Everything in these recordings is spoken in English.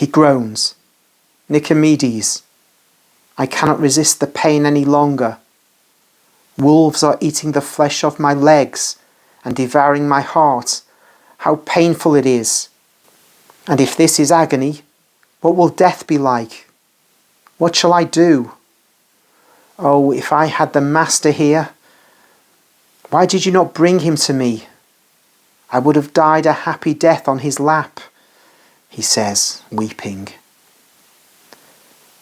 He groans, "Nicomedes, I cannot resist the pain any longer. Wolves are eating the flesh of my legs and devouring my heart. How painful it is! And if this is agony, what will death be like? What shall I do? Oh, if I had the Master here! Why did you not bring him to me? I would have died a happy death on his lap," he says, weeping.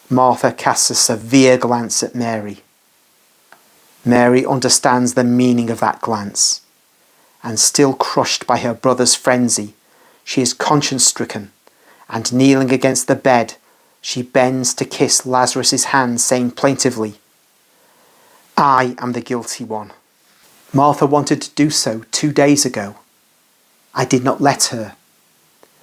Martha casts a severe glance at Mary. Mary understands the meaning of that glance, and still crushed by her brother's frenzy, she is conscience-stricken, and kneeling against the bed, she bends to kiss Lazarus' hand, saying plaintively, "I am the guilty one. Martha wanted to do so 2 days ago. I did not let her,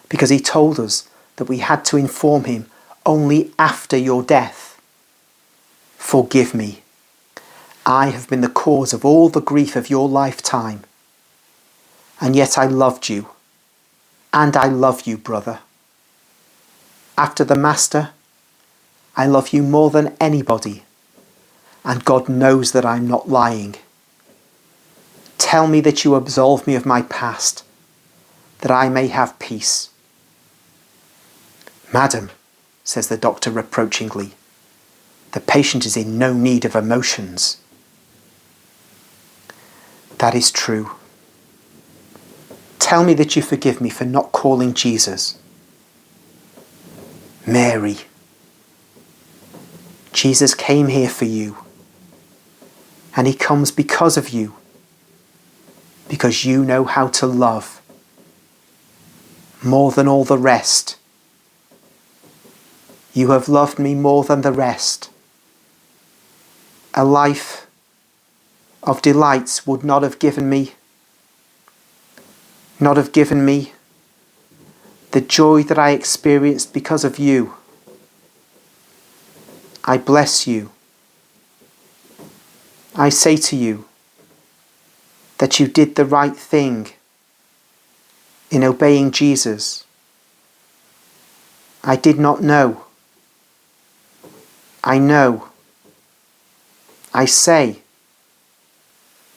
because he told us that we had to inform him only after your death. Forgive me. I have been the cause of all the grief of your lifetime. And yet I loved you, and I love you, brother. After the Master, I love you more than anybody, and God knows that I'm not lying. Tell me that you absolve me of my past, that I may have peace." "Madam," says the doctor reproachingly, "the patient is in no need of emotions." "That is true. Tell me that you forgive me for not calling Jesus." "Mary, Jesus came here for you, and he comes because of you, because you know how to love more than all the rest. You have loved me more than the rest. A life of delights would not have given me the joy that I experienced because of you. I bless you. I say to you that you did the right thing in obeying Jesus. I did not know. I know. I say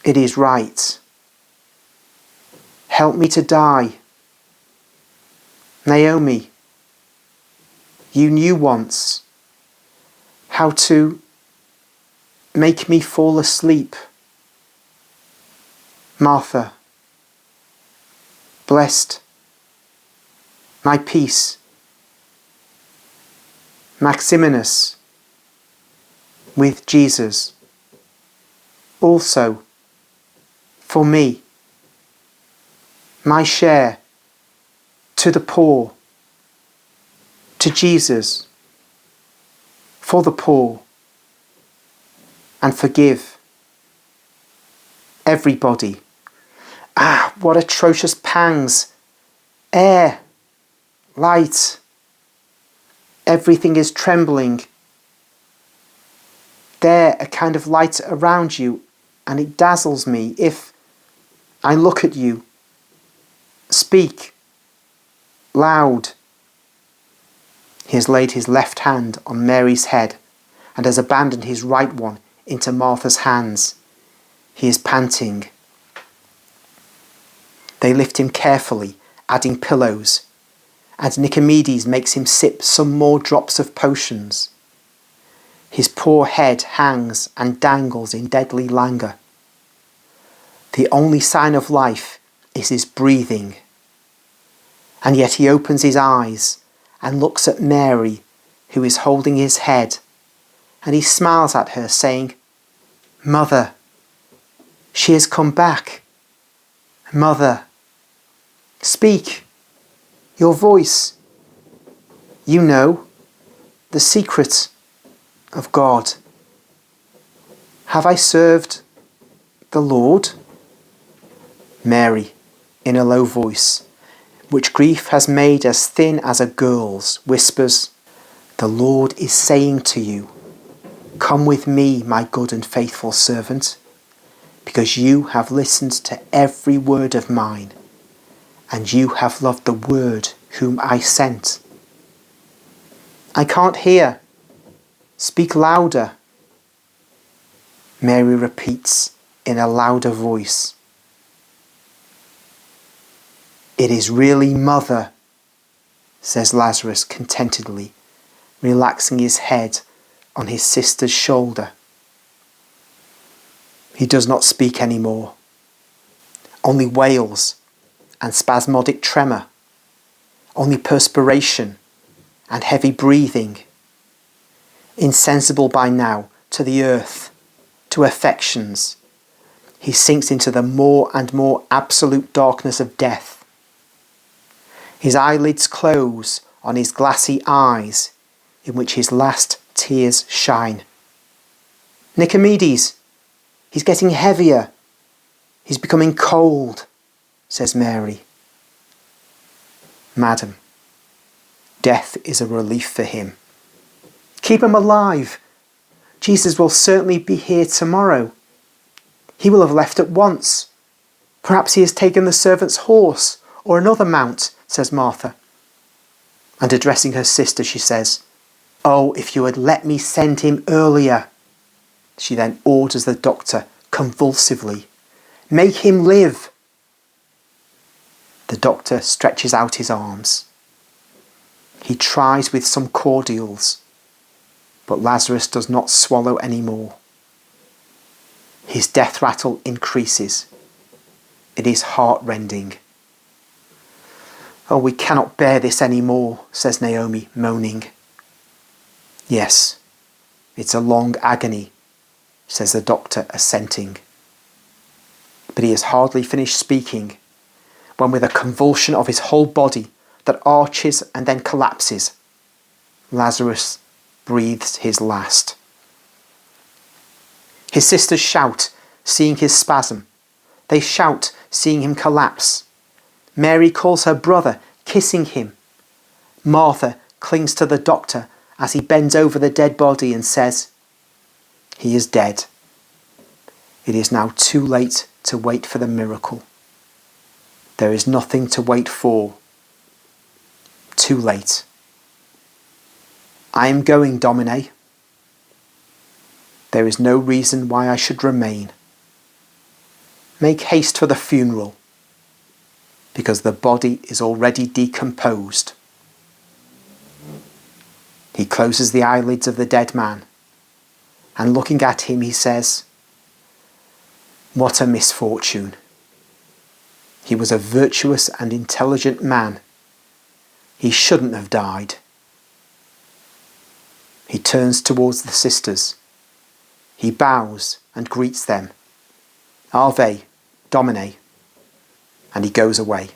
it is right. Help me to die. Naomi, you knew once how to make me fall asleep. Martha, blessed my peace. Maximinus, with Jesus, also for me, my share to the poor, to Jesus, for the poor, and forgive everybody. Ah, what atrocious pangs! Air, light, everything is trembling. There, a kind of light around you, and it dazzles me if I look at you. Speak loud. He has laid his left hand on Mary's head and has abandoned his right one into Martha's hands. He is panting. They lift him carefully, adding pillows, and Nicomedes makes him sip some more drops of potions. His poor head hangs and dangles in deadly languor. The only sign of life is his breathing. And yet he opens his eyes and looks at Mary, who is holding his head, and he smiles at her, saying, "Mother, she has come back. Mother, speak, your voice. You know the secret of God. Have I served the Lord?" Mary, in a low voice, which grief has made as thin as a girl's, whispers, "The Lord is saying to you, come with me, my good and faithful servant, because you have listened to every word of mine, and you have loved the Word whom I sent. I can't hear. Speak louder. Mary repeats in a louder voice. It is really Mother, says Lazarus contentedly, relaxing his head on his sister's shoulder. He does not speak anymore, only wails and spasmodic tremor, only perspiration and heavy breathing. Insensible by now to the earth, to affections, he sinks into the more and more absolute darkness of death. His eyelids close on his glassy eyes, in which his last tears shine. Nicomedes, he's getting heavier. He's becoming cold, says Mary. Madam, death is a relief for him. Keep him alive. Jesus will certainly be here tomorrow. He will have left at once. Perhaps he has taken the servant's horse or another mount, says Martha. And addressing her sister, she says, Oh, if you had let me send him earlier. She then orders the doctor convulsively, Make him live. The doctor stretches out his arms. He tries with some cordials, but Lazarus does not swallow any more. His death rattle increases. It is heart-rending. Oh, we cannot bear this any more, says Naomi, moaning. Yes, it's a long agony, says the doctor, assenting. But he has hardly finished speaking when, with a convulsion of his whole body that arches and then collapses, Lazarus breathes his last. His sisters shout, seeing his spasm. They shout, seeing him collapse. Mary calls her brother, kissing him. Martha clings to the doctor as he bends over the dead body and says, He is dead. It is now too late to wait for the miracle. There is nothing to wait for. Too late. I am going, Domine. There is no reason why I should remain. Make haste for the funeral, because the body is already decomposed. He closes the eyelids of the dead man, and looking at him, he says, What a misfortune. He was a virtuous and intelligent man. He shouldn't have died. He turns towards the sisters. He bows and greets them. Ave, Domine, and he goes away.